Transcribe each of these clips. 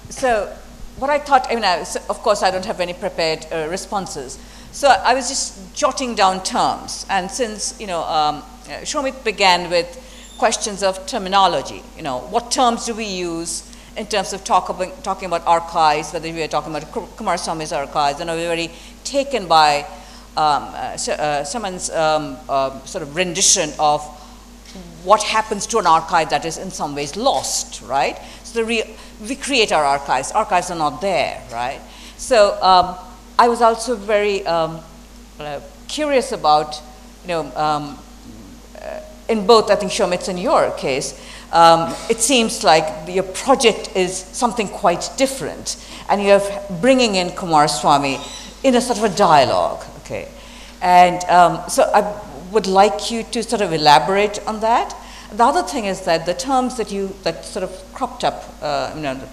So what I thought, of course I don't have any prepared responses. So I was just jotting down terms. And since, Shomit began with questions of terminology, what terms do we use in terms of talking about archives, whether we are talking about Kumaraswamy's archives, and we were very taken by someone's sort of rendition of what happens to an archive that is in some ways lost, right? So we create our archives are not there, right? So I was also very curious about, in both, I think, Shomit's and your case, it seems like your project is something quite different, and you're bringing in Kumaraswamy in a sort of a dialogue, okay? And so I would like you to sort of elaborate on that. The other thing is that the terms that sort of cropped up,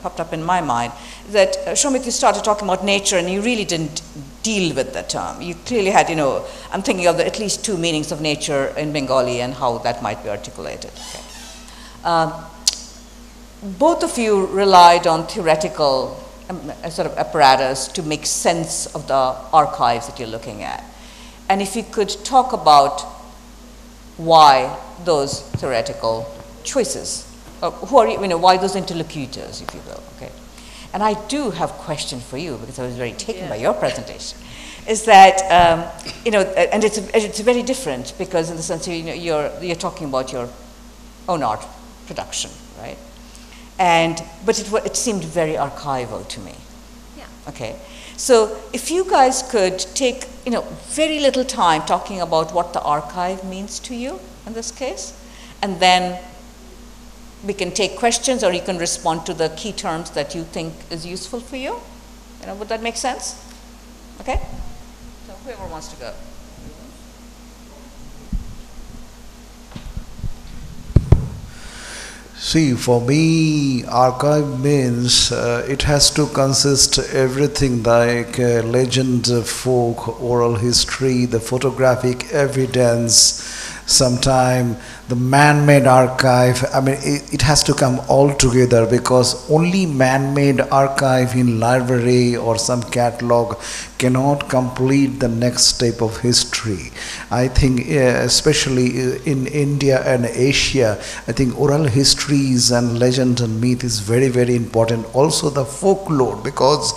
popped up in my mind, that Shomit, you started talking about nature and you really didn't deal with the term. You clearly had, I'm thinking of at least two meanings of nature in Bengali and how that might be articulated. Okay. Both of you relied on theoretical sort of apparatus to make sense of the archives that you're looking at. And if you could talk about why those theoretical choices, why those interlocutors, if you will, okay? And I do have a question for you, because I was very taken by your presentation, is that, and it's very different, because in the sense, you're talking about your own art production, right? But it seemed very archival to me. Yeah. Okay. So if you guys could take, very little time talking about what the archive means to you in this case, and then we can take questions, or you can respond to the key terms that you think is useful for you. Would that make sense? Okay? So whoever wants to go. See, for me, archive means it has to consist everything like legend, folk, oral history, the photographic evidence, sometime the man-made archive. It has to come all together, because only man-made archive in library or some catalog cannot complete the next step of history. I think especially in India and Asia, I think oral histories and legend and myth is very, very important. Also the folklore, because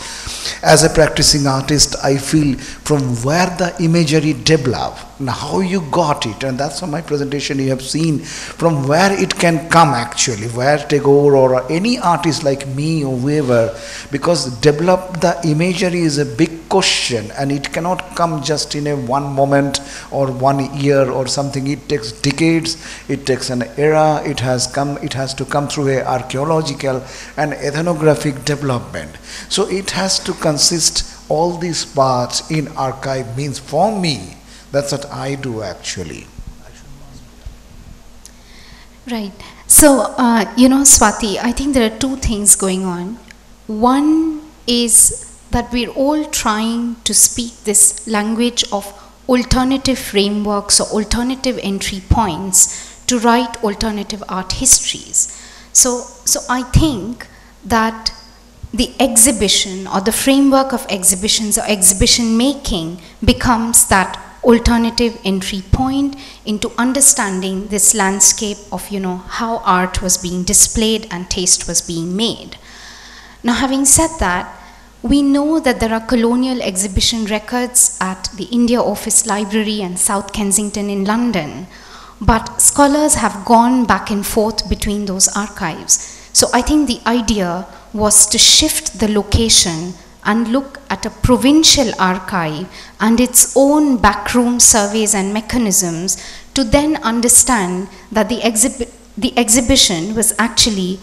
as a practicing artist, I feel from where the imagery developed and how you got it, and that's my presentation you have seen, from where it can come actually, where Tagore or any artist like me or whoever, because develop the imagery is a big question, and it cannot come just in a one moment or 1 year or something. It takes decades, it takes an era, it has to come through a archaeological and ethnographic development. So it has to consist all these parts in archive means for me. That's what I do actually. Right. So, Swati, I think there are two things going on. One is that we're all trying to speak this language of alternative frameworks or alternative entry points to write alternative art histories. So I think that the exhibition or the framework of exhibitions or exhibition making becomes that alternative entry point into understanding this landscape of, how art was being displayed and taste was being made. Now, having said that, we know that there are colonial exhibition records at the India Office Library and South Kensington in London, but scholars have gone back and forth between those archives. So I think the idea was to shift the location and look at a provincial archive and its own backroom surveys and mechanisms to then understand that the exhibition was actually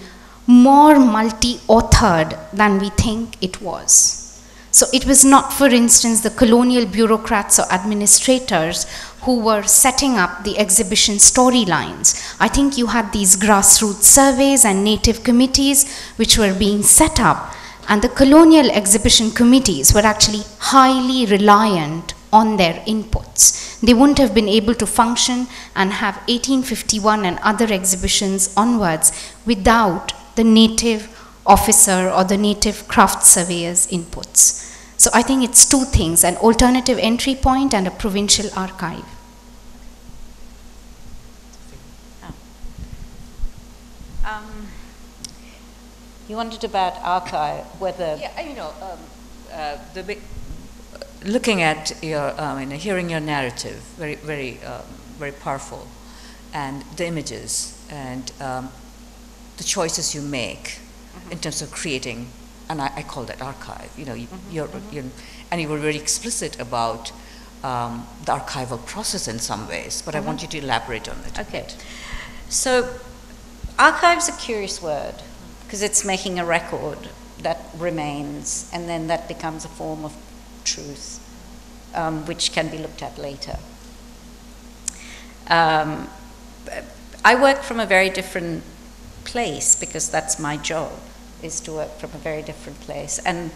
more multi-authored than we think it was. So it was not, for instance, the colonial bureaucrats or administrators who were setting up the exhibition storylines. I think you had these grassroots surveys and native committees which were being set up, and the colonial exhibition committees were actually highly reliant on their inputs. They wouldn't have been able to function and have 1851 and other exhibitions onwards without the native officer or the native craft surveyor's inputs. So I think it's two things, an alternative entry point and a provincial archive. You wondered about archive, whether... Yeah, looking at your, hearing your narrative, very, very, very powerful, and the images and the choices you make in terms of creating, and I call that archive. You're, and you were very explicit about the archival process in some ways, but I want you to elaborate on it. Okay. So, archive's a curious word, because it's making a record that remains, and then that becomes a form of truth, which can be looked at later. I work from a very different place, because that's my job, is to work from a very different place. And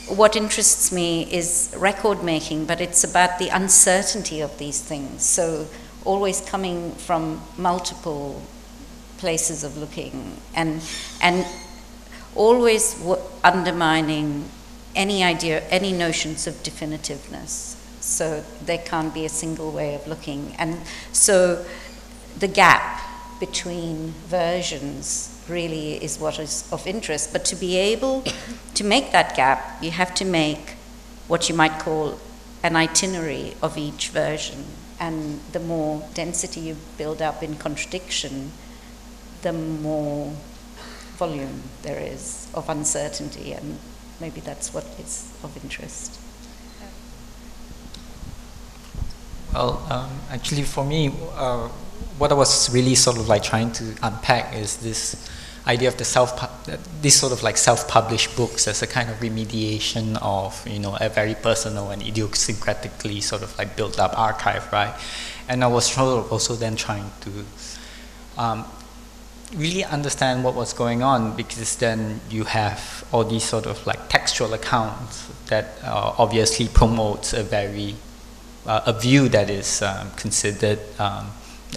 what interests me is record making, but it's about the uncertainty of these things. So always coming from multiple places of looking, and always undermining any idea, any notions of definitiveness. So there can't be a single way of looking. And so the gap between versions really is what is of interest. But to be able to make that gap, you have to make what you might call an itinerary of each version. And the more density you build up in contradiction, the more volume there is of uncertainty, and maybe that's what is of interest. Well, actually for me, what I was really sort of like trying to unpack is this idea of the this sort of like self-published books as a kind of remediation of, a very personal and idiosyncratically sort of like built up archive, right? And I was also then trying to really understand what was going on, because then you have all these sort of like textual accounts that obviously promotes a very a view that is considered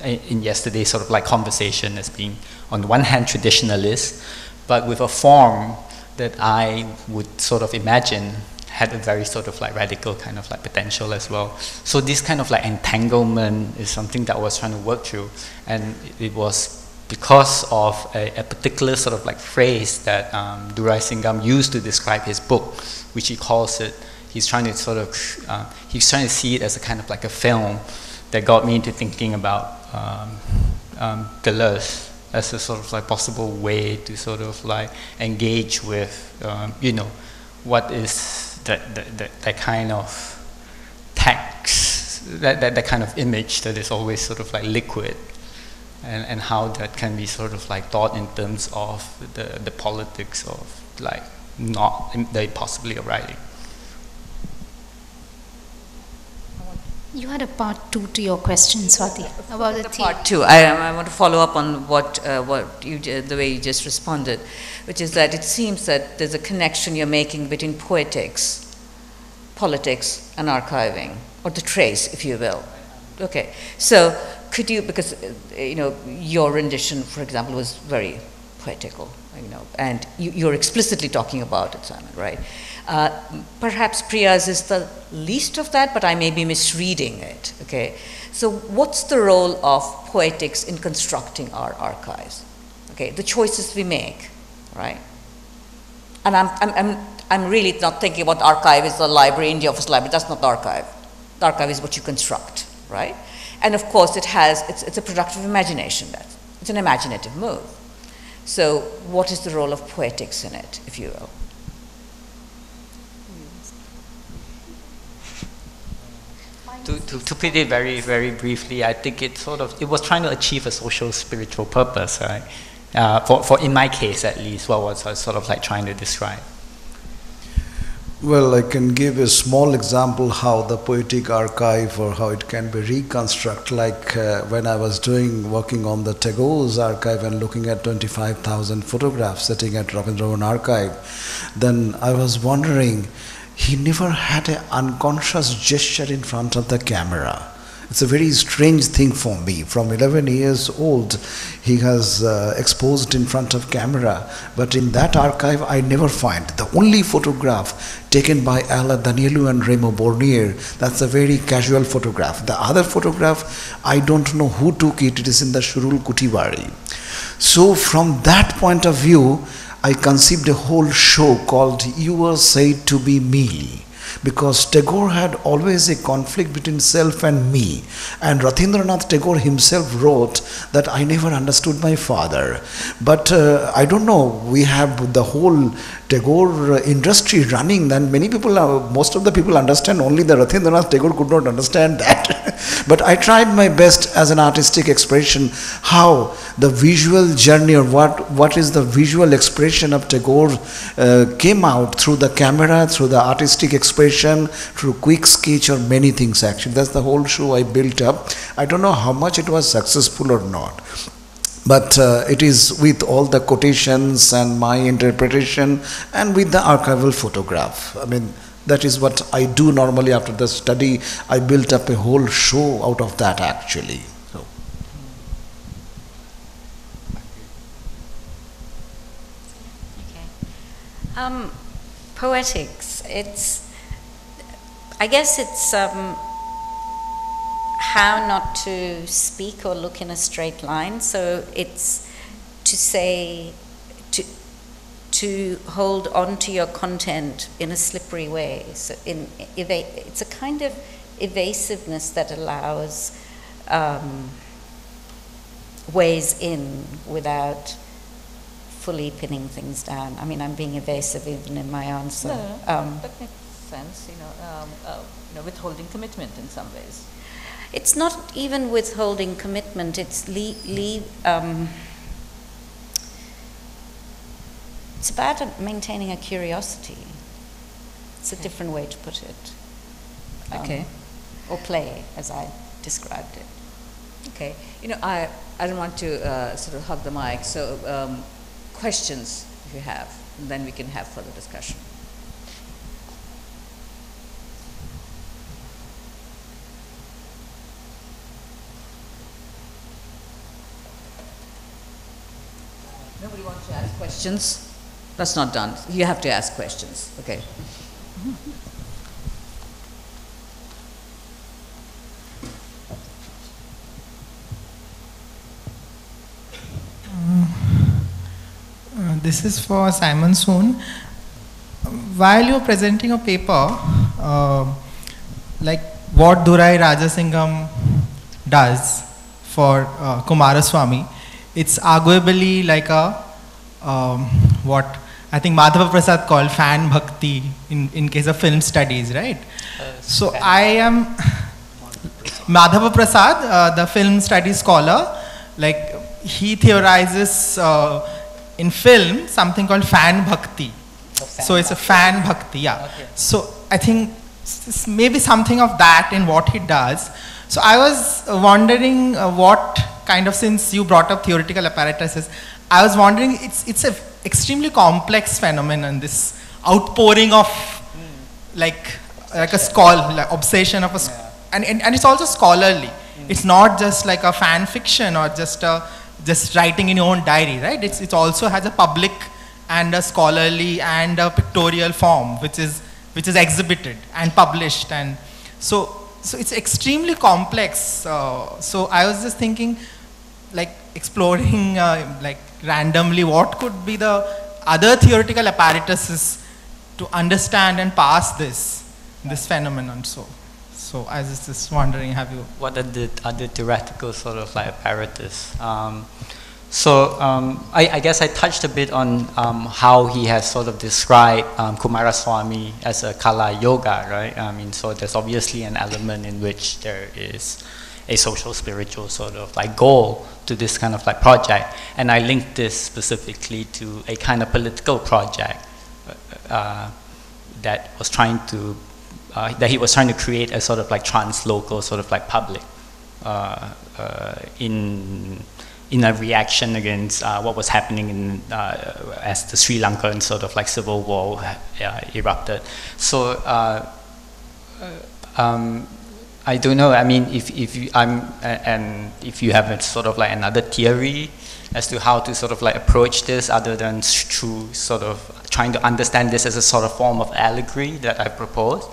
in yesterday's sort of like conversation as being on the one hand traditionalist, but with a form that I would sort of imagine had a very sort of like radical kind of like potential as well. So this kind of like entanglement is something that I was trying to work through, and it was because of a particular sort of like phrase that Durai Singham used to describe his book, which he calls it, he's trying to sort of, he's trying to see it as a kind of like a film that got me into thinking about Deleuze as a sort of like possible way to sort of like engage with, what is that kind of text, that kind of image that is always sort of like liquid. And how that can be sort of like thought in terms of the politics of like not very possibly of writing. You had a part two to your question, Swati, about the theme. Part two. I want to follow up on what you did, the way you just responded, which is that it seems that there's a connection you're making between poetics, politics, and archiving, or the trace, if you will. Okay, so could you, because your rendition, for example, was very poetical, and you're explicitly talking about it, Simon, right? Perhaps Priya's is the least of that, but I may be misreading it. Okay, so what's the role of poetics in constructing our archives? Okay, the choices we make, right? And I'm really not thinking about archive as the library, India Office Library. That's not the archive. The archive is what you construct, right? And of course, it's a product of imagination. It's an imaginative move. So, what is the role of poetics in it, if you will? To put it very, very briefly, I think it was trying to achieve a social spiritual purpose, right? For in my case at least, what was I sort of like trying to describe? Well, I can give a small example how the Poetic Archive or how it can be reconstructed. Like when I was working on the Tagore's archive and looking at 25,000 photographs sitting at Rabindranath Archive, then I was wondering, he never had an unconscious gesture in front of the camera. It's a very strange thing for me. From 11 years old, he has exposed in front of camera, but in that archive I never find. The only photograph taken by Ala Danielu and Remo Bornier, that's a very casual photograph. The other photograph, I don't know who took it. It is in the Shurul Kutibari. So from that point of view, I conceived a whole show called You Were Said to Be Me, because Tagore had always a conflict between self and me, and Ratindranath Tagore himself wrote that I never understood my father. But I don't know, we have the whole Tagore industry running, then many people, most of the people understand, only the Ratindranath Tagore could not understand that. But I tried my best as an artistic expression, how the visual journey, or what is the visual expression of Tagore came out through the camera, through the artistic expression, through quick sketch, or many things actually. That's the whole show I built up. I don't know how much it was successful or not. But it is with all the quotations and my interpretation and with the archival photograph. I mean, that is what I do normally after the study. I built up a whole show out of that actually. So. Okay. Poetics, I guess it's how not to speak or look in a straight line. So it's to say, to hold on to your content in a slippery way. So it's a kind of evasiveness that allows ways in without fully pinning things down. I mean, I'm being evasive even in my answer. No, that makes sense, withholding commitment in some ways. It's not even withholding commitment, it's it's about maintaining a curiosity. It's a different way to put it. Okay. Or play, as I described it. Okay. I don't want to sort of hug the mic, so questions if you have, and then we can have further discussion. Nobody wants to ask questions? That's not done. You have to ask questions. Okay. This is for Simon Soon. While you're presenting a paper, like what Durai Rajasingham does for Kumaraswamy, it's arguably like a what I think Madhava Prasad called fan bhakti in case of film studies, right? So I am Madhava Prasad, the film studies scholar, like he theorizes in film something called fan bhakti. So it's a fan bhakti, yeah. Okay. So I think maybe something of that in what he does. So I was wondering what kind of, since you brought up theoretical apparatuses, I was wondering, it's an extremely complex phenomenon, this outpouring of like a like obsession of a, and it's also scholarly. It's not just like a fan fiction or just writing in your own diary, right? It also has a public and a scholarly and a pictorial form, which is exhibited and published, and so it's extremely complex. So I was just thinking, like exploring like randomly what could be the other theoretical apparatuses to understand and pass this phenomenon. So I was just wondering, have you... What are the other theoretical sort of like apparatus? I guess I touched a bit on how he has sort of described Kumaraswamy as a Kala Yoga, right? I mean, so there's obviously an element in which there is a social spiritual sort of like goal to this kind of like project, and I linked this specifically to a kind of political project that was trying to that he was trying to create a sort of like trans-local sort of like public in a reaction against what was happening as the Sri Lankan sort of like civil war erupted. So I don't know. I mean, if you have a sort of like another theory as to how to sort of like approach this, other than through sort of trying to understand this as a sort of form of allegory that I propose,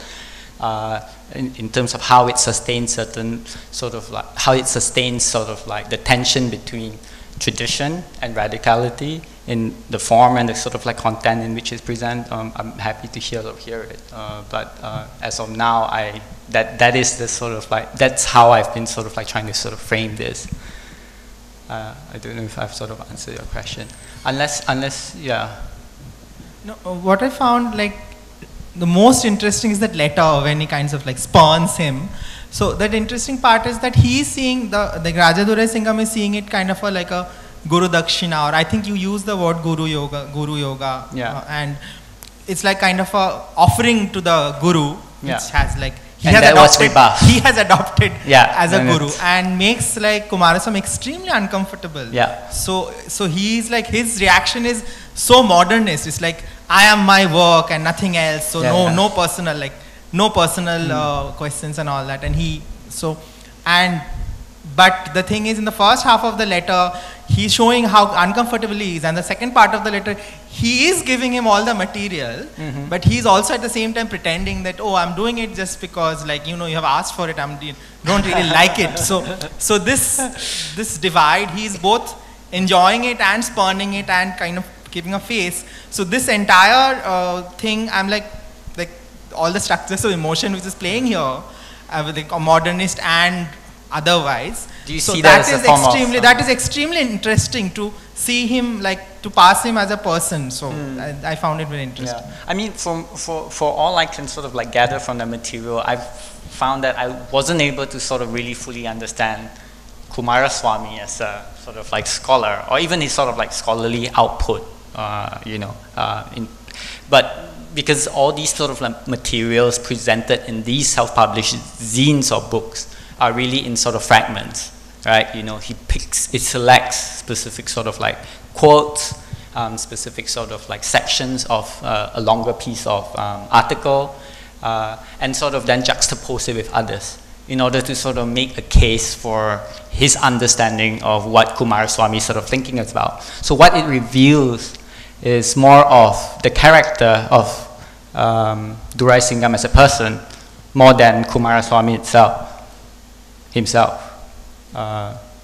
in terms of how it sustains certain sort of like the tension between tradition and radicality in the form and the sort of like content in which it's presented. I'm happy to hear it. But as of now, that is the sort of like, that's how I've been sort of like trying to sort of frame this. I don't know if I've sort of answered your question. Unless, yeah. No, what I found like the most interesting is that letter when he kinds of like spawns him. So that interesting part is that he's seeing the Rajadurai Singham is seeing it kind of like a Guru Dakshina, or I think you use the word Guru Yoga, yeah. And it's like kind of a offering to the Guru, which has like he has adopted as a Guru, and makes like Kumaraswamy extremely uncomfortable. Yeah. So he's like, his reaction is so modernist. It's like, I am my work and nothing else. So no personal questions and all that. And but the thing is, in the first half of the letter, he's showing how uncomfortable he is, and the second part of the letter, he is giving him all the material, but he's also at the same time pretending that, oh, I'm doing it just because, like, you have asked for it, don't really like it. So this divide, he's both enjoying it and spurning it and kind of giving a face. So this entire thing, I'm like all the structures of emotion which is playing here, with a modernist and otherwise. Do you see that as a form of... That is extremely interesting to see him, like, to pass him as a person. So I found it very interesting. Yeah. I mean, for all I can sort of like gather from the material, I've found that I wasn't able to sort of really fully understand Kumaraswamy as a sort of like scholar, or even his sort of like scholarly output, but because all these sort of like materials presented in these self-published zines or books are really in sort of fragments, right? He selects specific sort of like quotes, specific sort of like sections of a longer piece of article, and sort of then juxtapose it with others in order to sort of make a case for his understanding of what Kumaraswamy is sort of thinking about. So what it reveals is more of the character of Durai Singham as a person, more than Kumaraswamy himself.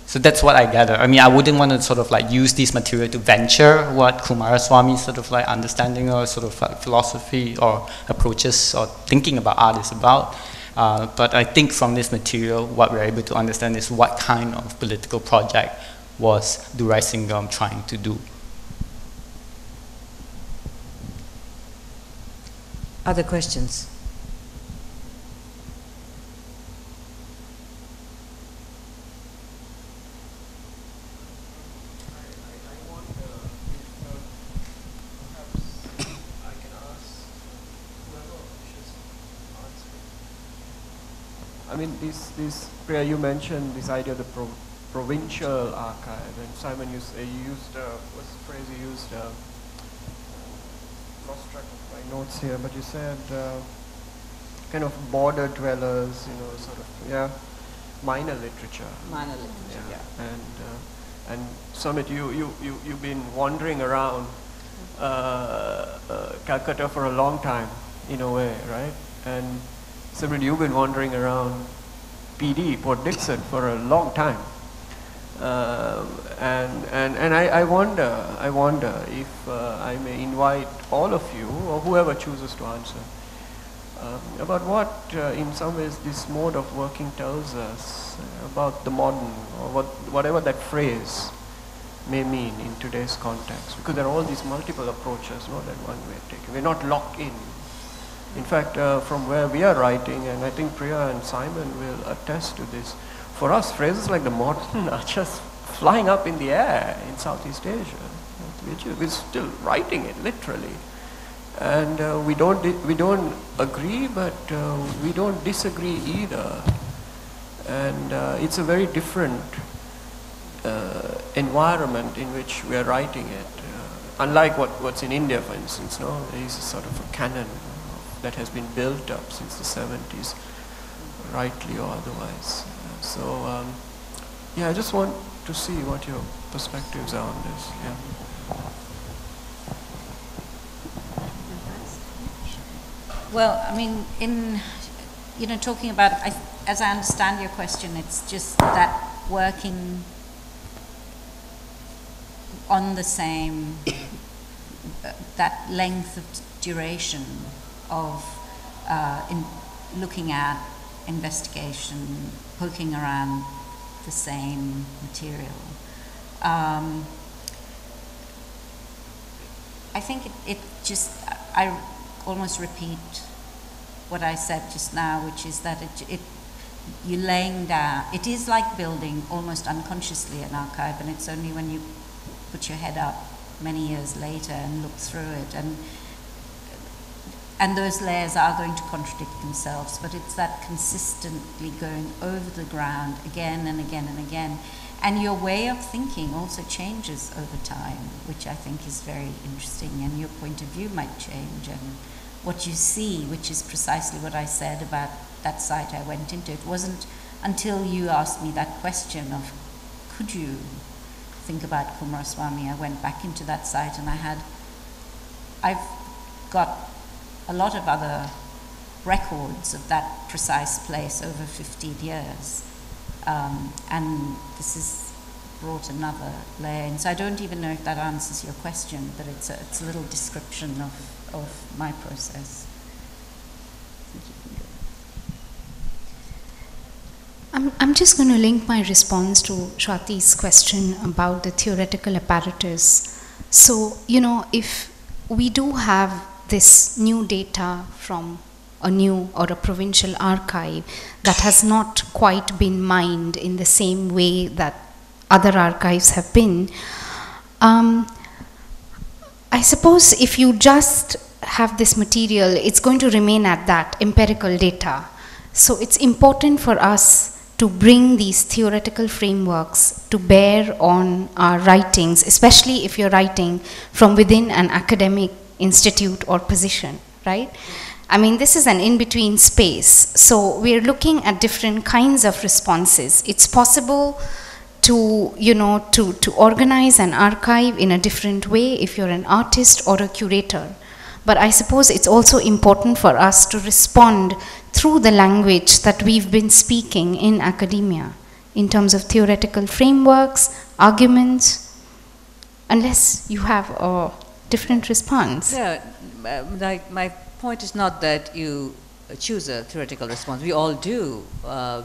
So that's what I gather. I mean, I wouldn't want to sort of like use this material to venture what Kumaraswamy's sort of like understanding or sort of like philosophy or approaches or thinking about art is about. But I think from this material, what we're able to understand is what kind of political project was Durai Singham trying to do. Other questions? I mean, this Priya, you mentioned this idea of the provincial archive, and Simon, you used what's the phrase you used? Lost track of my notes here, but you said kind of border dwellers, sort of minor literature. Minor literature, yeah. And Samit, you've been wandering around Calcutta for a long time, in a way, right? And Samit, you've been wandering around PD, Port Dickson, for a long time. And I wonder if I may invite all of you, or whoever chooses to answer, about what, in some ways, this mode of working tells us about the modern, or whatever that phrase may mean in today's context. Because there are all these multiple approaches, not that one way of taking. We're not locked in. In fact, from where we are writing, and I think Priya and Simon will attest to this, for us, phrases like the modern are just flying up in the air in Southeast Asia. We're still writing it, literally. And we don't agree, but we don't disagree either. And it's a very different environment in which we are writing it. Unlike what's in India, for instance, there is a sort of a canon that has been built up since the 70s. rightly or otherwise. Yeah, I just want to see what your perspectives are on this. Yeah. Well, I mean, talking about, as I understand your question, it's just that working on the same, that length of duration of in looking at investigation, poking around the same material. I think I almost repeat what I said just now, which is that you're laying down, it is like building almost unconsciously an archive, and it's only when you put your head up many years later and look through it, and those layers are going to contradict themselves, but it's that consistently going over the ground again and again and again. And your way of thinking also changes over time, which I think is very interesting, and your point of view might change, and what you see, which is precisely what I said about that site I went into. It wasn't until you asked me that question of, could you think about Kumaraswamy, I went back into that site, and I've got a lot of other records of that precise place over 15 years. And this has brought another layer in. So I don't even know if that answers your question, but it's a little description of my process. I'm just going to link my response to Swati's question about the theoretical apparatus. So, if we do have this new data from a new or a provincial archive that has not quite been mined in the same way that other archives have been, I suppose if you just have this material, it's going to remain at that empirical data. So it's important for us to bring these theoretical frameworks to bear on our writings, especially if you're writing from within an academic institute or position, right? I mean, this is an in-between space. So we're looking at different kinds of responses. It's possible to, to organize an archive in a different way if you're an artist or a curator. But I suppose it's also important for us to respond through the language that we've been speaking in academia, in terms of theoretical frameworks, arguments, unless you have a different response. Yeah, my point is not that you choose a theoretical response. We all do.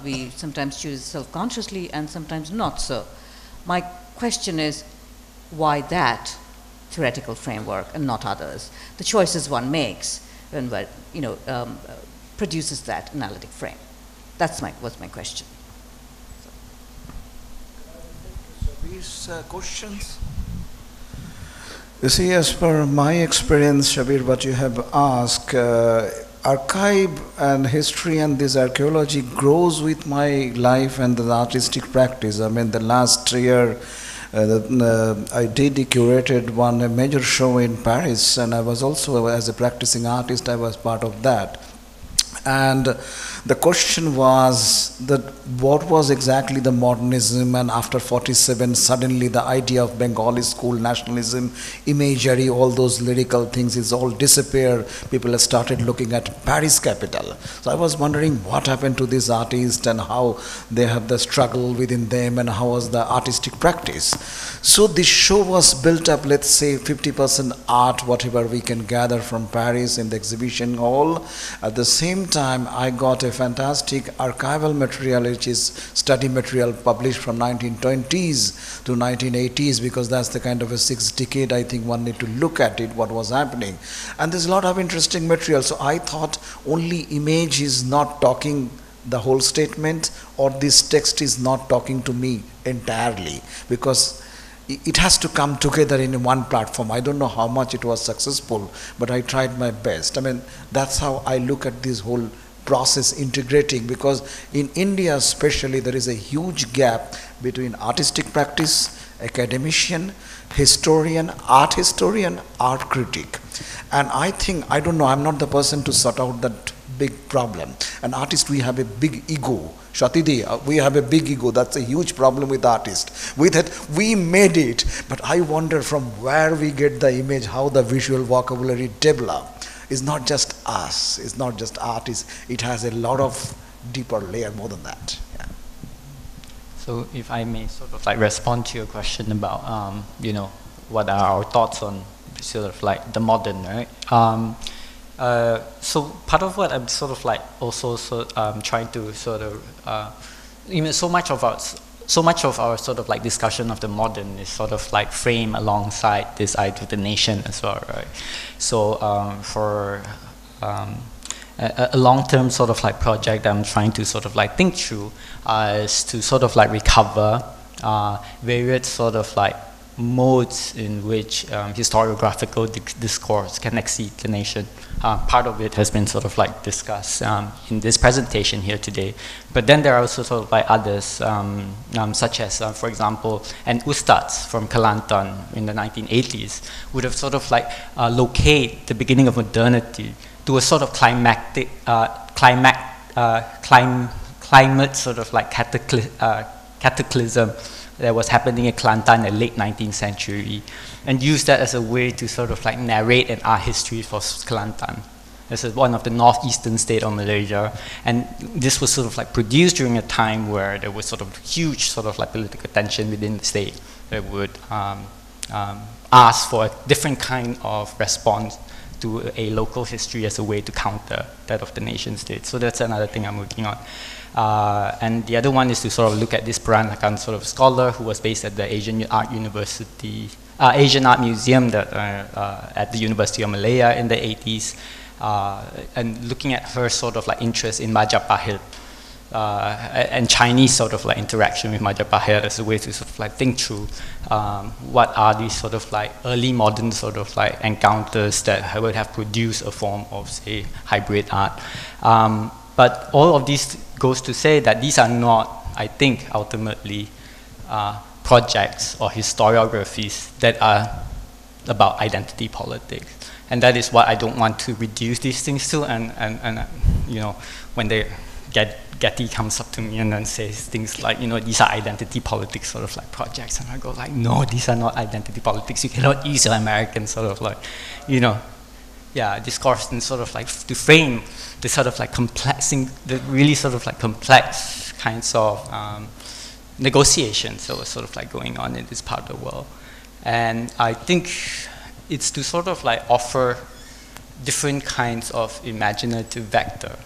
We sometimes choose self-consciously and sometimes not so. My question is, why that theoretical framework and not others? The choices one makes when one, produces that analytic frame. Was my question. So these questions. You see, as per my experience, Shabir, what you have asked, archive and history and this archaeology grows with my life and the artistic practice. I mean, the last year, I curated a major show in Paris, and I was also, as a practicing artist, I was part of that. And the question was that what was exactly the modernism, and after 47 suddenly the idea of Bengali school nationalism, imagery, all those lyrical things is all disappear. People have started looking at Paris capital. So I was wondering what happened to these artists and how they have the struggle within them and how was the artistic practice. So this show was built up, let's say 50% art, whatever we can gather from Paris in the exhibition hall. At the same time, I got a fantastic archival material, which is study material published from 1920s to 1980s, because that's the kind of a 6th decade I think one need to look at it, what was happening. And there's a lot of interesting material. So I thought only image is not talking the whole statement, or this text is not talking to me entirely, because it has to come together in one platform. I don't know how much it was successful, but I tried my best. I mean, that's how I look at this whole process integrating, because in India especially there is a huge gap between artistic practice, academician, historian, art critic. And I think, I don't know, I'm not the person to sort out that big problem. An artist, we have a big ego. Swati, we have a big ego. That's a huge problem with artists. With it, we made it. But I wonder from where we get the image, how the visual vocabulary develop. It's not just us. It's not just artists. It has a lot of deeper layer more than that. Yeah. So if I may sort of like respond to your question about, you know, what are our thoughts on sort of like the modern, right? So part of what I'm sort of like also trying to sort of, you know, so much of our sort of like discussion of the modern is sort of like framed alongside this idea of the nation as well, right? So for a long-term sort of like project I'm trying to sort of like think through is to sort of like recover various sort of like modes in which historiographical discourse can exceed the nation. Part of it has been sort of like discussed in this presentation here today. But then there are also sort of like others, such as, for example, an Ustads from Kelantan in the 1980s would have sort of like locate the beginning of modernity to a sort of climate sort of like cataclysm that was happening in Kelantan in the late 19th century, and use that as a way to sort of like narrate an art history for Kelantan. This is one of the northeastern state of Malaysia, and this was sort of like produced during a time where there was sort of huge sort of like political tension within the state that would ask for a different kind of response to a local history as a way to counter that of the nation state. So that's another thing I'm working on. And the other one is to sort of look at this Peranakan sort of scholar who was based at the Asian Art Museum that, at the University of Malaya in the 80s, and looking at her sort of like interest in Majapahit and Chinese sort of like interaction with Majapahit as a way to sort of like think through what are these sort of like early modern sort of like encounters that would have produced a form of, say, hybrid art. But all of these goes to say that these are not, I think, ultimately projects or historiographies that are about identity politics. And that is what I don't want to reduce these things to. And you know, when Getty comes up to me and then says things like, you know, these are identity politics sort of like projects, and I go like, no, these are not identity politics. You cannot use your American sort of like, you know, yeah, discourse and sort of like to frame the sort of like the really sort of like complex kinds of negotiations that were sort of like going on in this part of the world. And I think it's to sort of like offer different kinds of imaginative vector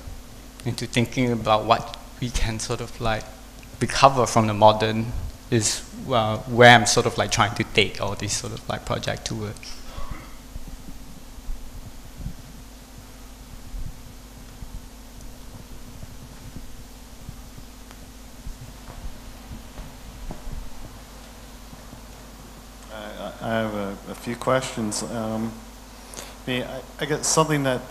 into thinking about what we can sort of like recover from the modern is where I'm sort of like trying to take all these sort of like project towards. I have a few questions. I get something that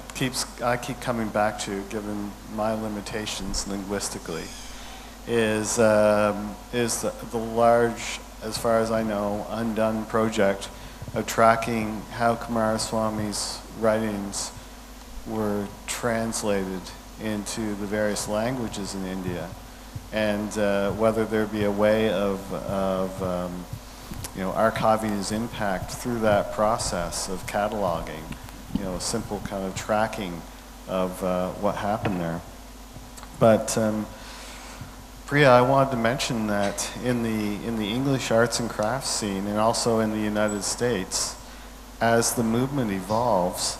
I keep coming back to, given my limitations linguistically, is the large, as far as I know, undone project of tracking how Kumaraswamy's writings were translated into the various languages in India, and whether there be a way of you know, archiving his impact through that process of cataloging, you know, a simple kind of tracking of what happened there. But Priya, I wanted to mention that in the English arts and crafts scene, and also in the United States, as the movement evolves,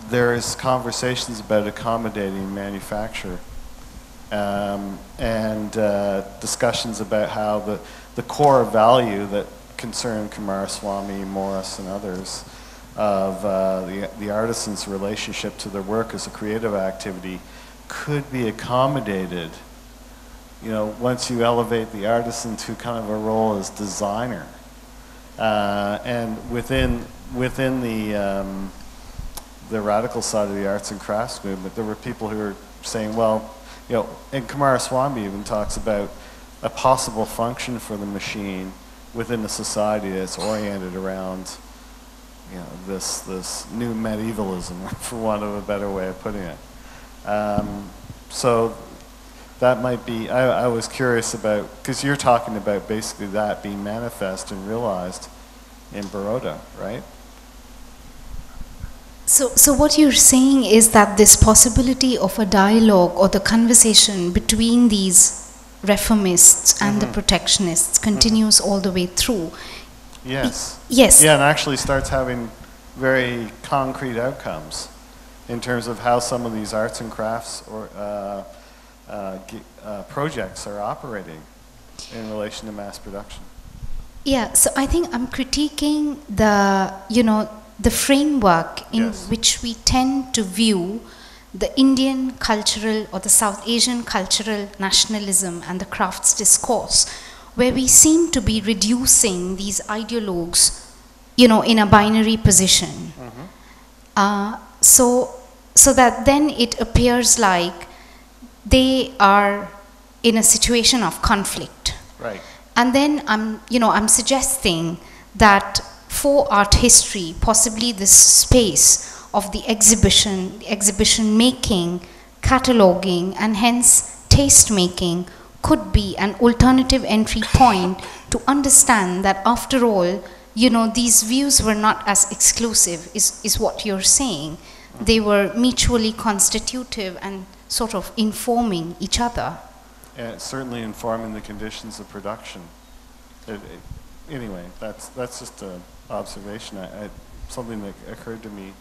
there is conversations about accommodating manufacture, and discussions about how the core value that concerned Kumaraswamy, Morris, and others of the artisan's relationship to their work as a creative activity could be accommodated, you know, once you elevate the artisan to kind of a role as designer. And within the radical side of the arts and crafts movement, there were people who were saying, well, you know, and Kumaraswamy even talks about a possible function for the machine within a society that's oriented around, you know, this new medievalism, for want of a better way of putting it. So that might be, I was curious about, because you're talking about basically that being manifest and realized in Baroda, right? So what you're saying is that this possibility of a dialogue or the conversation between these reformists and the protectionists continues all the way through. Yes. Yes. Yeah, and actually starts having very concrete outcomes in terms of how some of these arts and crafts or projects are operating in relation to mass production. Yeah, so I think I'm critiquing the, the framework in which we tend to view the Indian cultural or the South Asian cultural nationalism and the crafts discourse, where we seem to be reducing these ideologues, in a binary position. So that then it appears like they are in a situation of conflict. Right. And then I'm suggesting that for art history, possibly this space of the exhibition making, cataloging, and hence taste making could be an alternative entry point to understand that after all, these views were not as exclusive, is what you're saying. They were mutually constitutive and sort of informing each other. Certainly informing the conditions of production. Anyway, that's just an observation. Something that occurred to me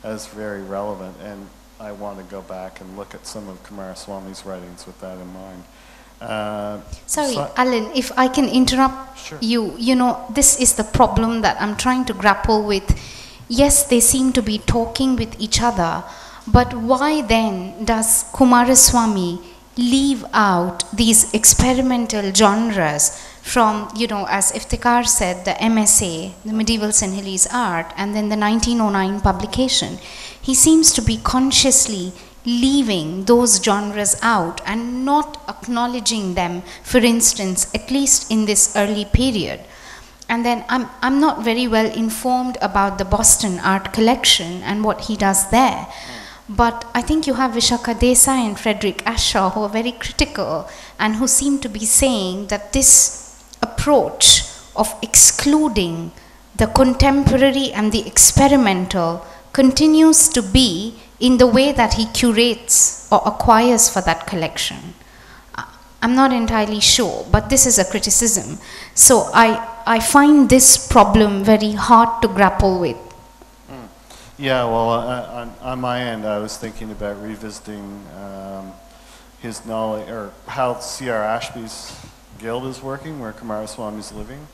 as very relevant, and I want to go back and look at some of Kumaraswamy's writings with that in mind. Sorry, Alan, if I can interrupt you. This is the problem that I'm trying to grapple with. Yes, they seem to be talking with each other, but why then does Kumaraswamy leave out these experimental genres from, as Iftikhar said, the MSA, the Medieval Sinhalese Art, and then the 1909 publication? He seems to be consciously leaving those genres out and not acknowledging them, for instance, at least in this early period. And then I'm not very well informed about the Boston Art Collection and what he does there. But I think you have Vishaka Desai and Frederick Ashaw who are very critical and who seem to be saying that this approach of excluding the contemporary and the experimental continues to be in the way that he curates or acquires for that collection. I'm not entirely sure, but this is a criticism. So I find this problem very hard to grapple with. Yeah, well, on my end, I was thinking about revisiting his knowledge, or how C.R. Ashby's guild is working, where Kumaraswamy is living,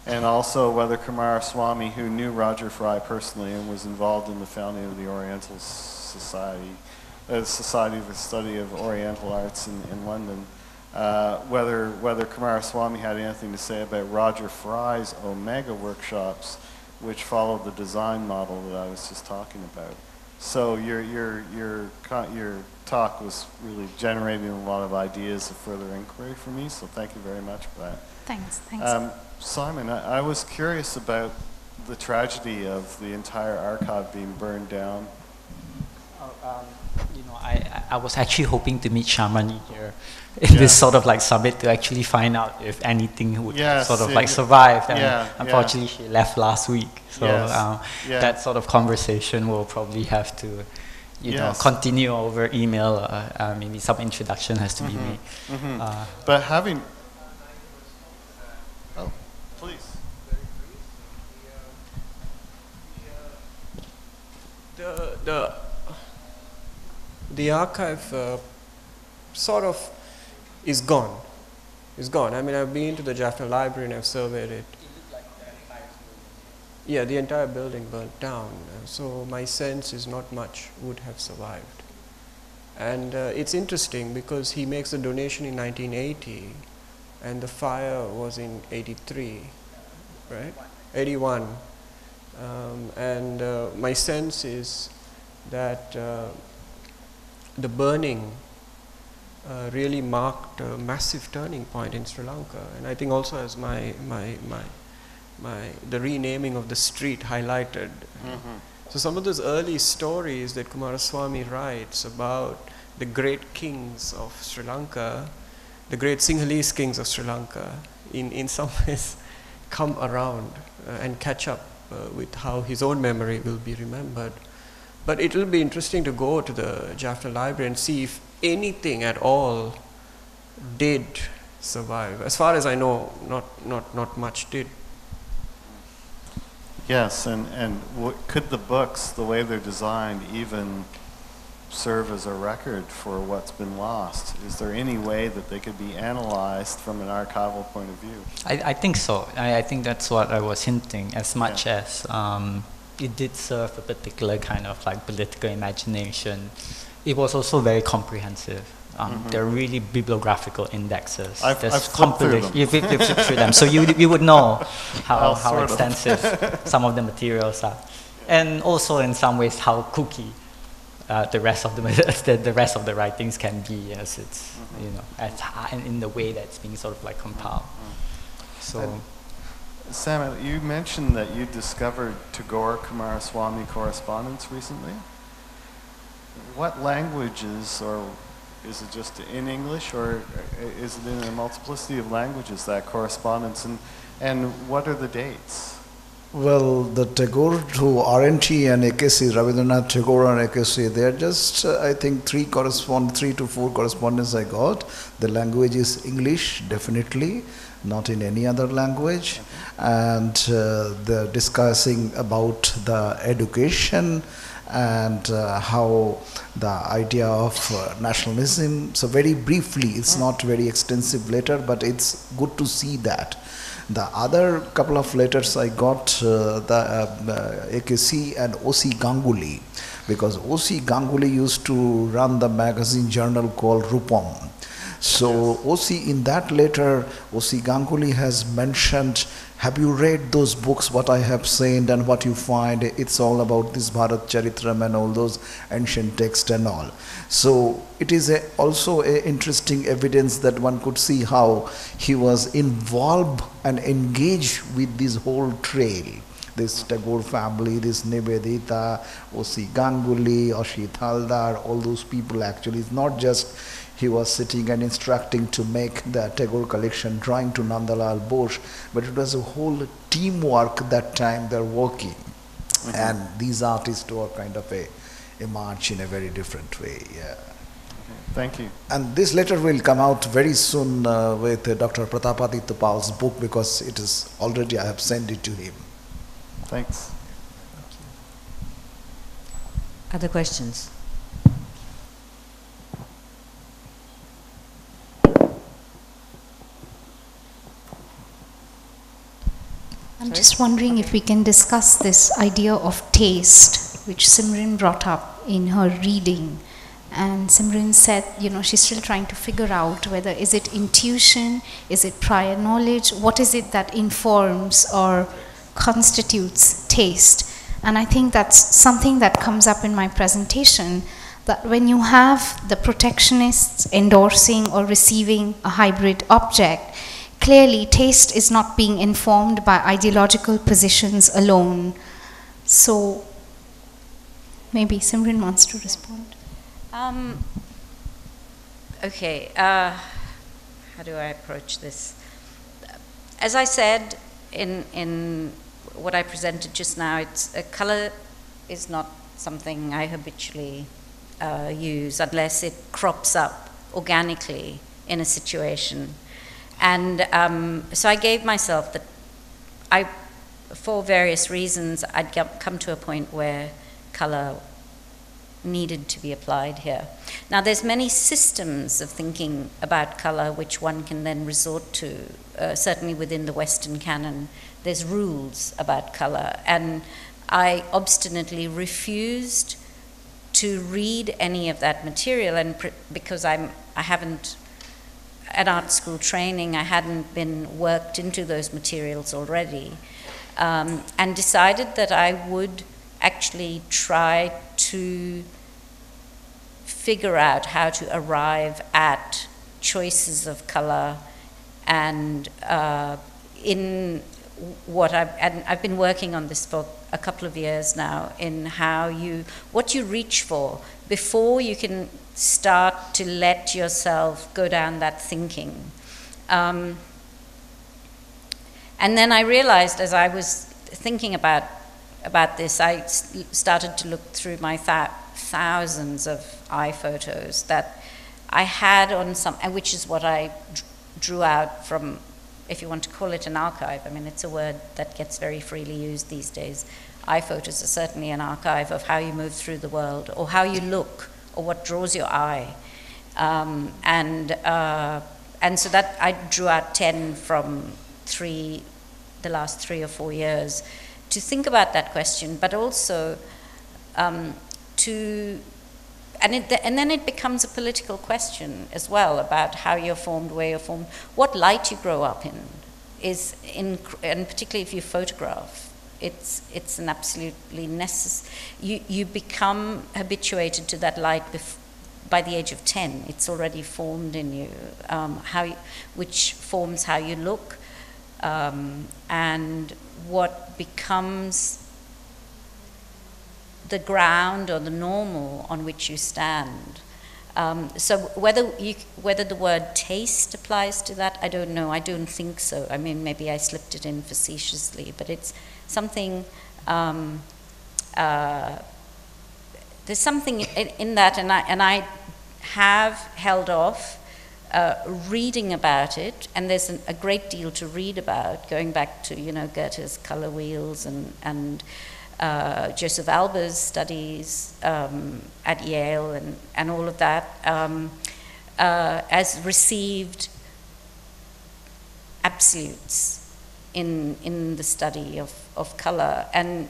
and also whether Kumaraswamy, who knew Roger Fry personally and was involved in the founding of the Oriental Society, the Society for the Study of Oriental Arts in London, whether Kumaraswamy had anything to say about Roger Fry's Omega workshops, which followed the design model that I was just talking about. So your talk was really generating a lot of ideas of further inquiry for me, so thank you very much for that. Thanks. Simon, I was curious about the tragedy of the entire archive being burned down. I was actually hoping to meet Shamani here in this sort of like summit to actually find out if anything would sort of like survive. And unfortunately, she left last week. So that sort of conversation will probably have to, continue over email. Maybe some introduction has to be made. But having... Oh, please. The archive sort of is gone. It's gone. I mean, I've been to the Jaffna Library and I've surveyed it. Yeah, the entire building burnt down. So my sense is not much would have survived. And it's interesting because he makes a donation in 1980 and the fire was in 83, right? 81. And my sense is that the burning really marked a massive turning point in Sri Lanka, and I think also as the renaming of the street highlighted. So some of those early stories that Kumaraswamy writes about the great kings of Sri Lanka, the great Sinhalese kings of Sri Lanka, in some ways come around and catch up with how his own memory will be remembered. But it will be interesting to go to the Jaffna Library and see if anything at all did survive. As far as I know, not much did. Yes, and could the books, the way they're designed, even serve as a record for what's been lost? Is there any way that they could be analyzed from an archival point of view? I think so. I think that's what I was hinting, as much as it did serve a particular kind of like political imagination. It was also very comprehensive. There are really bibliographical indexes. I've flipped through them. You've flipped through them, so you would know how extensive some of the materials are, and also in some ways how kooky the rest of the writings can be, as it's in the way that it's being sort of like compiled. So, Samit, you mentioned that you discovered Tagore Kumaraswamy correspondence recently. What languages, or is it just in English, or is it in a multiplicity of languages, that correspondence, and what are the dates? Well, the Tagore to RNT and AKC, Rabindranath Tagore and AKC, they are just, I think, 3 to 4 correspondence I got. The language is English, definitely, not in any other language. And they're discussing about the education and how the idea of nationalism. So very briefly, it's not very extensive letter, but it's good to see that. The other couple of letters I got, the AKC and O.C. Ganguly, because O.C. Ganguly used to run the magazine journal called Rupam. So O.C. in that letter, O.C. Ganguly has mentioned, have you read those books, what I have said and what you find? It's all about this Bharat Charitram and all those ancient texts and all. So it is also an interesting evidence that one could see how he was involved and engaged with this whole trail. This Tagore family, this Nivedita, O.C. Ganguly, Ashit Haldar, all those people actually. It's not just he was sitting and instructing to make the Tagore collection drawing to Nandalal Bose, but it was a whole teamwork that time they're working. And these artists were kind of a march in a very different way. Yeah. Thank you. And this letter will come out very soon with Dr. Pratapaditya Pal's book, because it is already, I have sent it to him. Thanks. Other questions? I'm just wondering if we can discuss this idea of taste, which Simran brought up in her reading. And Simran said, she's still trying to figure out whether is it intuition, is it prior knowledge, what is it that informs or constitutes taste. And I think that's something that comes up in my presentation, that when you have the protectionists endorsing or receiving a hybrid object, clearly taste is not being informed by ideological positions alone. So maybe Simran wants to respond. Okay, how do I approach this? As I said in what I presented just now, color is not something I habitually use unless it crops up organically in a situation. And so I gave myself that for various reasons, I'd come to a point where color needed to be applied here. Now, there's many systems of thinking about color which one can then resort to, certainly within the Western canon. There's rules about color, and I obstinately refused to read any of that material, and because I haven't, at art school training, I hadn't been worked into those materials already, and decided that I would actually try to figure out how to arrive at choices of color, and in what I've been working on this for a couple of years now, in what you reach for before you can start to let yourself go down that thinking. And then I realized, as I was thinking about this, I started to look through my thousands of iPhotos that I had on some, which is what I drew out from, if you want to call it an archive. I mean, it's a word that gets very freely used these days. iPhotos are certainly an archive of how you move through the world, or how you look, or what draws your eye. And so that I drew out 10 from the last 3 or 4 years to think about that question, but also and then it becomes a political question as well, about how you're formed, where you're formed, what light you grow up in, and particularly if you photograph. It's an absolutely necessary. You become habituated to that light by the age of 10. It's already formed in you, which forms how you look, and what becomes the ground or the normal on which you stand. So whether the word taste applies to that, I don't know. I don't think so. I mean, maybe I slipped it in facetiously, but it's something. There's something in that, and I have held off reading about it, and there's a great deal to read about, going back to Goethe's color wheels and Joseph Alber's studies at Yale and all of that, as received absolutes in the study of color, and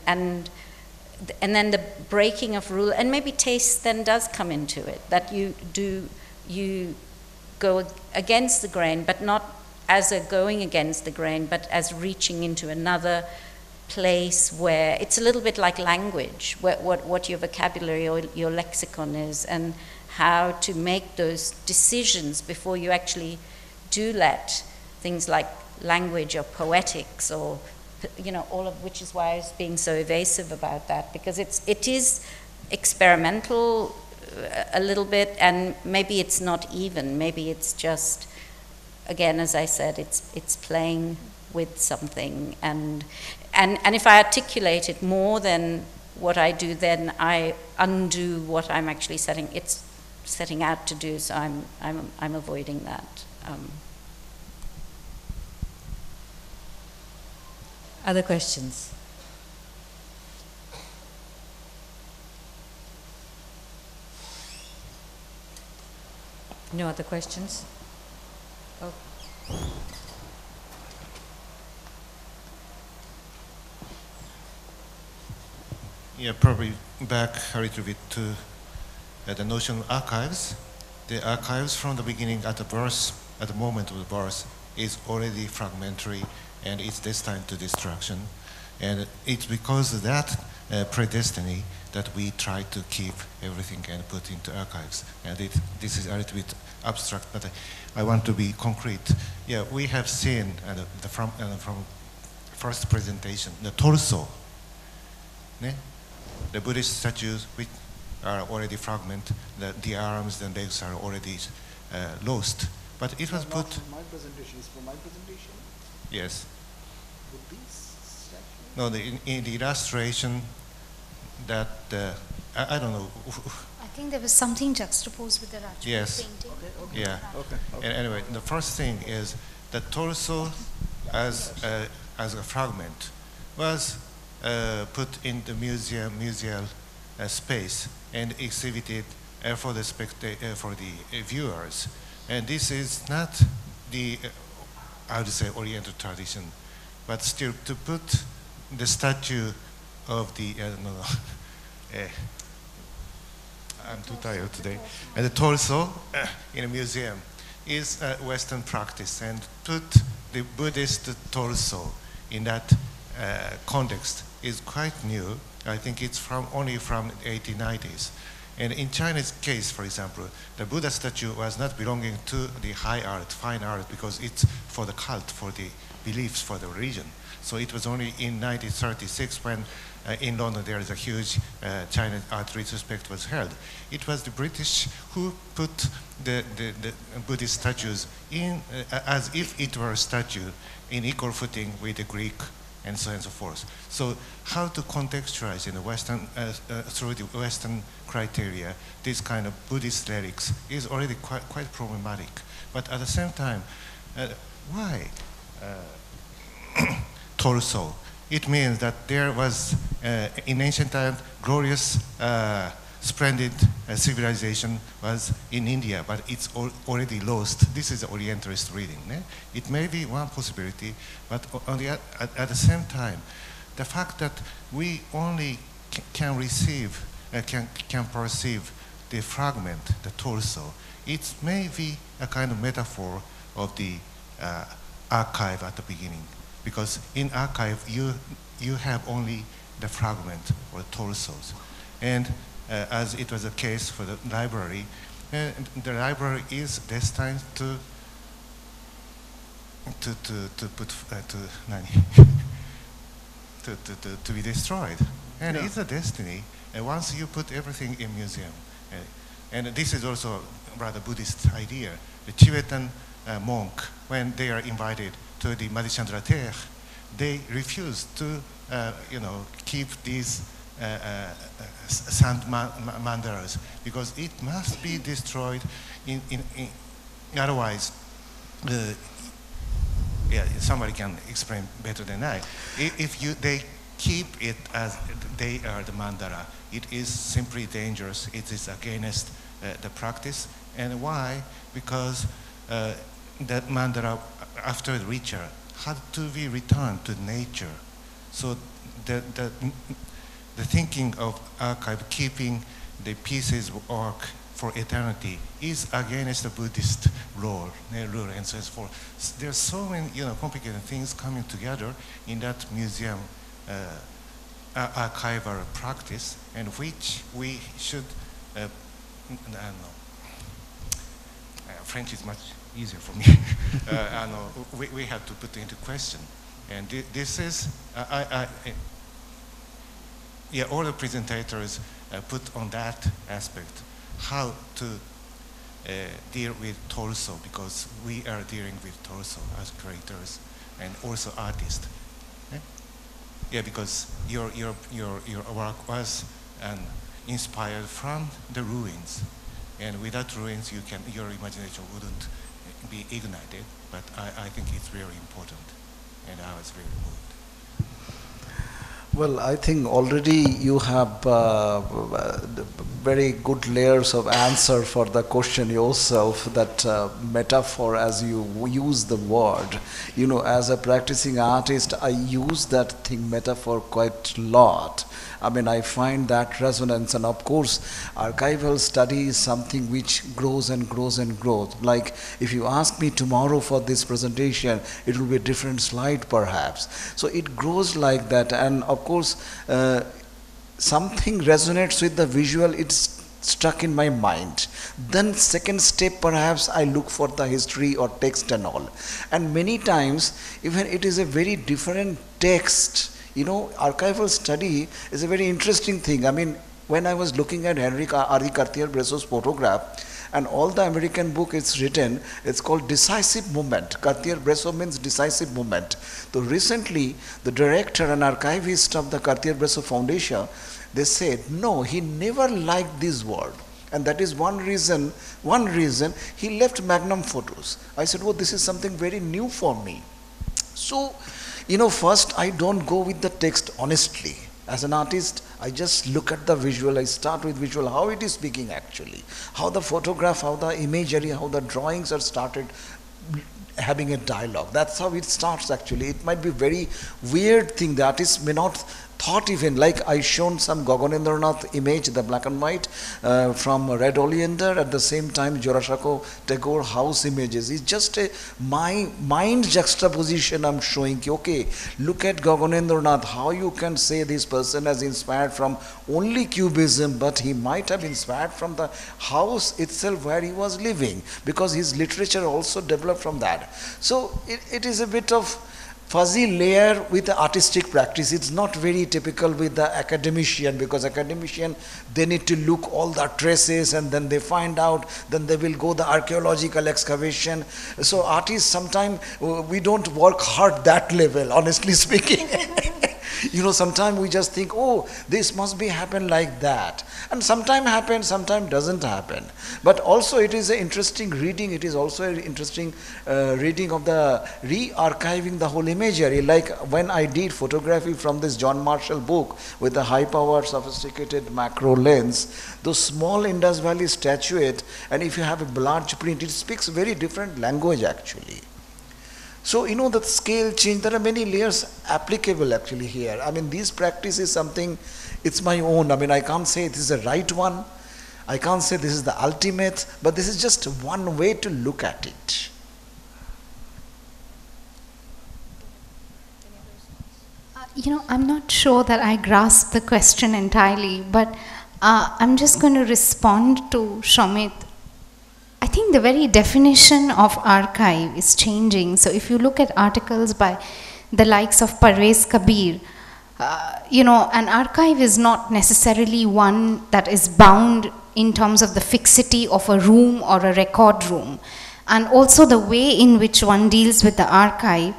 then the breaking of rule, and maybe taste then does come into it, that you go against the grain, but not as a going against the grain, but as reaching into another place where it's a little bit like language, what your vocabulary or your lexicon is, and how to make those decisions before you actually do let things like language or poetics, or all of which is why I was being so evasive about that, because it is experimental a little bit, and maybe it's not even, maybe it's just, again, as I said, it's playing with something, and if I articulate it more than what I do, then I undo what I'm actually setting out to do. So I'm avoiding that. Other questions? No other questions? Oh. Yeah, probably back a little bit to the notion of archives. The archives from the beginning at the moment of the birth, is already fragmentary, and it's destined to destruction. And it's because of that predestiny that we try to keep everything and put into archives. And this is a little bit abstract, but I want to be concrete. Yeah, we have seen from first presentation, the torso. The Buddhist statues, which are already fragmented, the arms and legs are already lost. But it was put. From my presentation, is from my presentation? Yes. Buddhist statues? No, in the illustration that I don't know. I think there was something juxtaposed with the Rajput Yes. painting. Okay. Yeah. Okay. And anyway, the first thing is the torso as a fragment was put in the museal space and exhibited for the viewers. And this is not the I would say Oriental tradition, but still to put the statue of the I'm too tired today. And the torso in a museum is a Western practice, and put the Buddhist torso in that context is quite new. I think it's only from the 1890s. And in China's case, for example, the Buddha statue was not belonging to the high art, fine art, because it's for the cult, for the beliefs, for the religion. So it was only in 1936 when in London there is a huge China art retrospect was held. It was the British who put the Buddhist statues in as if it were a statue in equal footing with the Greek and so on and so forth. So how to contextualize in the Western, through the Western criteria, this kind of Buddhist lyrics is already quite problematic. But at the same time, why torso? It means that there was, in ancient times, glorious, splendid civilization was in India, but it's already lost. This is the Orientalist reading. It may be one possibility, but on the, at the same time, the fact that we only can receive, can perceive the fragment, the torso, it may be a kind of metaphor of the archive at the beginning. Because in archive, you have only the fragment or the torsos. And as it was the case for the library is destined to be destroyed. And it's a destiny. And once you put everything in museum, and this is also a rather Buddhist idea. The Tibetan monk, when they are invited to the Madhichandra Terre, they refuse to, keep these sand mandalas because it must be destroyed. Otherwise, somebody can explain better than I. If they keep it as they are the mandala, it is simply dangerous. It is against the practice. And why? Because that mandala, after the ritual, had to be returned to nature. So the thinking of archive, keeping the pieces of work for eternity, is against the Buddhist rule and so forth. There's so many complicated things coming together in that museum archival practice, and which we should, French is much easier for me. We have to put into question. And this is, all the presentators put on that aspect, how to deal with torso, because we are dealing with torso as creators and also artists. Because your work was inspired from the ruins, and without ruins, your imagination wouldn't be ignited. But I think it's very important, and I was very moved. Well, I think already you have very good layers of answer for the question yourself, that metaphor as you use the word. As a practicing artist, I use that thing metaphor quite a lot. I mean, I find that resonance, and of course, archival study is something which grows and grows and grows. Like, if you ask me tomorrow for this presentation, it will be a different slide perhaps. So it grows like that, and of course, something resonates with the visual, it's stuck in my mind. Then second step, perhaps I look for the history or text and all. And many times, even it is a very different text. Archival study is a very interesting thing. I mean, when I was looking at Henry Cartier-Bresso's photograph, and all the American book it's written, it's called Decisive Moment. Cartier-Bresso means decisive moment. So recently, the director and archivist of the Cartier-Bresso Foundation, they said, no, he never liked this word. And that is one reason he left Magnum photos. I said, oh, this is something very new for me. So, first I don't go with the text honestly. As an artist, I just look at the visual, I start with visual, how it is speaking actually, how the photograph, how the imagery, how the drawings are started having a dialogue. That's how it starts actually. It might be very weird thing, the artist may not thought even, like I shown some Gaganendranath image, the black and white from Red Oleander, at the same time Jorashako Tagore house images. It's just a mind juxtaposition I'm showing. Okay, look at Gaganendranath, how you can say this person has inspired from only Cubism, but he might have inspired from the house itself where he was living, because his literature also developed from that. So it is a bit of fuzzy layer with the artistic practice. It's not very typical with the academician, because academician, they need to look all the traces and then they find out, then they will go the archaeological excavation. So artists sometimes, we don't work hard that level, honestly speaking. You know, sometimes we just think, oh, this must be happen like that. And sometimes happens, sometimes doesn't happen. But also it is an interesting reading. It is also an interesting reading of the re-archiving the whole imagery. Like when I did photography from this John Marshall book with the high-powered sophisticated macro lens, those small Indus Valley statuette, and if you have a large print, it speaks very different language actually. So, you know, the scale change, there are many layers applicable actually here. I mean, this practice is something, it's my own. I mean, I can't say this is the right one. I can't say this is the ultimate, but this is just one way to look at it. You know, I'm not sure that I grasp the question entirely, but I'm just going to respond to Samit. I think the very definition of archive is changing. So if you look at articles by the likes of Parvez Kabir, you know, an archive is not necessarily one that is bound in terms of the fixity of a room or a record room. And also the way in which one deals with the archive,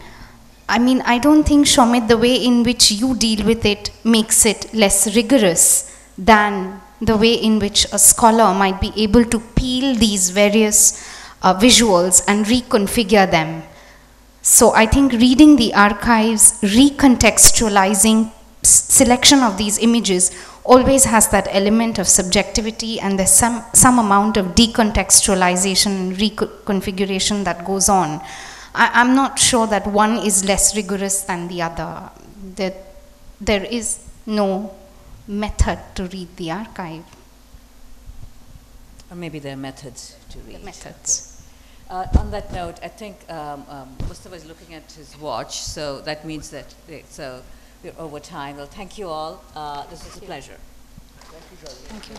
I mean, I don't think, Samit, the way in which you deal with it makes it less rigorous than the way in which a scholar might be able to peel these various visuals and reconfigure them. So I think reading the archives, recontextualizing selection of these images always has that element of subjectivity, and there's some amount of decontextualization and reconfiguration that goes on. I'm not sure that one is less rigorous than the other. There is no method to read the archive. Or maybe there are methods to read. The methods. On that note, I think Mustafa is looking at his watch, so that means that we're over time. Well, thank you all. This was a pleasure. Thank you.